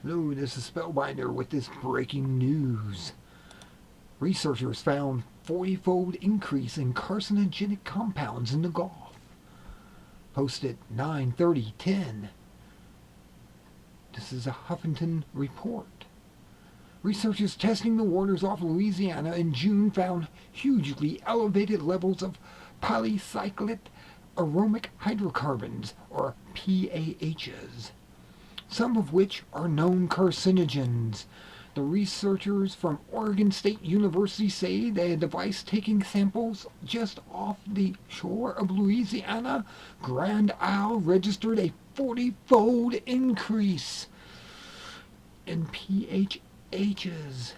Hello, this is Spellbinder with this breaking news. Researchers found 40-fold increase in carcinogenic compounds in the Gulf. Posted 9/30/10. This is a Huffington report. Researchers testing the waters off Louisiana in June found hugely elevated levels of polycyclic aromatic hydrocarbons, or PAHs, some of which are known carcinogens. The researchers from Oregon State University say that a device taking samples just off the shore of Louisiana Grand Isle registered a 40-fold increase in PHHs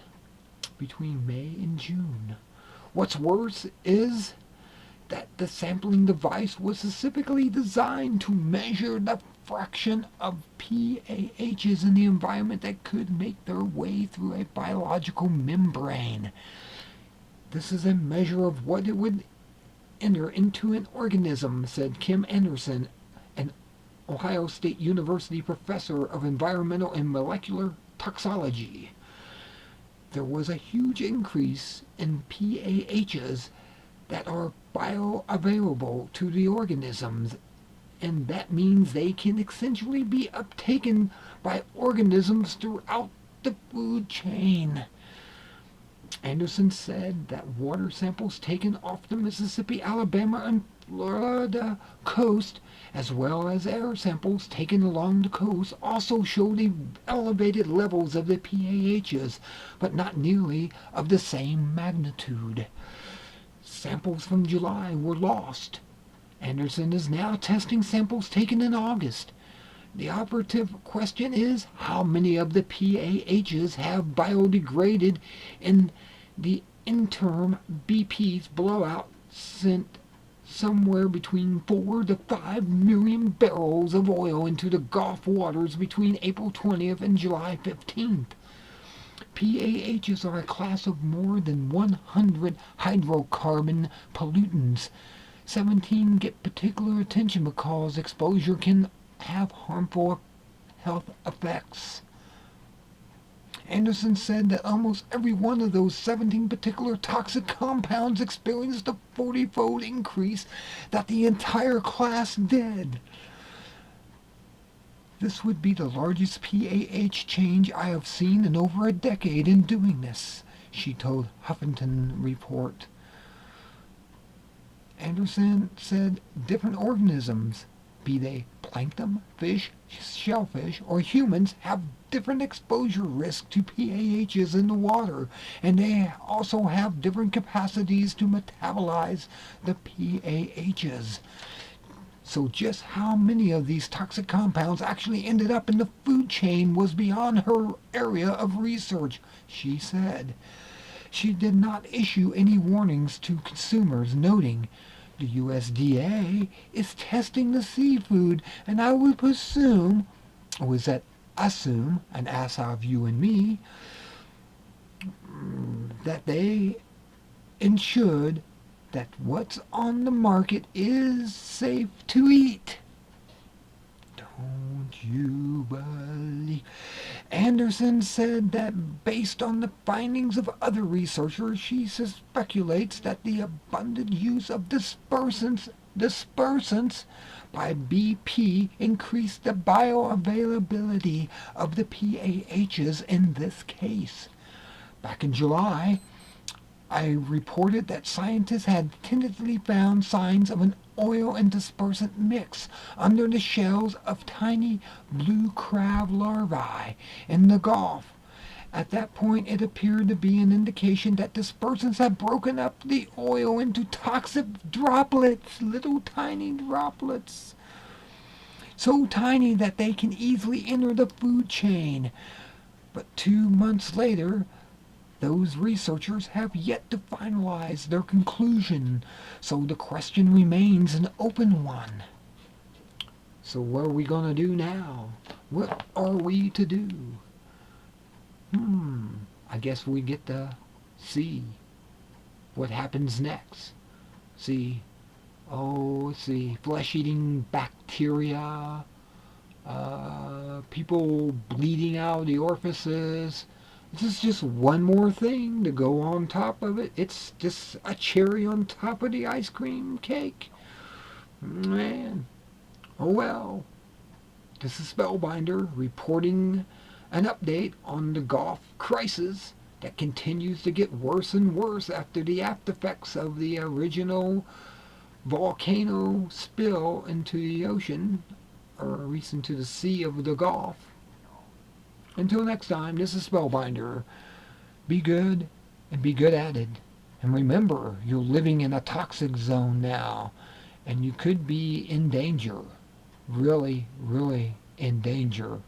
between May and June. What's worse is that the sampling device was specifically designed to measure the fraction of PAHs in the environment that could make their way through a biological membrane. This is a measure of what it would enter into an organism, said Kim Anderson, an Ohio State University professor of environmental and molecular toxicology. There was a huge increase in PAHs that are bioavailable to the organisms, and that means they can essentially be uptaken by organisms throughout the food chain. Anderson said that water samples taken off the Mississippi, Alabama, and Florida coast, as well as air samples taken along the coast, also showed elevated levels of the PAHs, but not nearly of the same magnitude. Samples from July were lost. Anderson is now testing samples taken in August. The operative question is how many of the PAHs have biodegraded in the interim. BP's blowout sent somewhere between 4 to 5 million barrels of oil into the Gulf waters between April 20th and July 15th. PAHs are a class of more than 100 hydrocarbon pollutants. 17 get particular attention because exposure can have harmful health effects. Anderson said that almost every one of those 17 particular toxic compounds experienced a 40-fold increase that the entire class did. This would be the largest PAH change I have seen in over a decade in doing this, she told Huffington Report. Anderson said different organisms, be they plankton, fish, shellfish, or humans, have different exposure risk to PAHs in the water, and they also have different capacities to metabolize the PAHs. So just how many of these toxic compounds actually ended up in the food chain was beyond her area of research, she said. She did not issue any warnings to consumers, noting the USDA is testing the seafood, and I would assume, an ass of you and me, that they ensured that what's on the market is safe to eat. Don't you believe? Anderson said that based on the findings of other researchers, she speculates that the abundant use of dispersants by BP increased the bioavailability of the PAHs in this case. Back in July, I reported that scientists had tentatively found signs of an oil and dispersant mix under the shells of tiny blue crab larvae in the Gulf. At that point, it appeared to be an indication that dispersants had broken up the oil into toxic droplets, little tiny droplets, so tiny that they can easily enter the food chain. But 2 months later, those researchers have yet to finalize their conclusion, so the question remains an open one. So what are we going to do now? What are we to do? I guess we get to see what happens next. See, flesh-eating bacteria, people bleeding out of the orifices. This is just one more thing to go on top of it. It's just a cherry on top of the ice cream cake. Man, oh well. This is Spellbinder reporting an update on the Gulf crisis that continues to get worse and worse after the aftereffects of the original volcano spill into the ocean, or at least into the Sea of the Gulf. Until next time, this is Spellbinder. Be good and be good at it. And remember, you're living in a toxic zone now, and you could be in danger. Really, really in danger.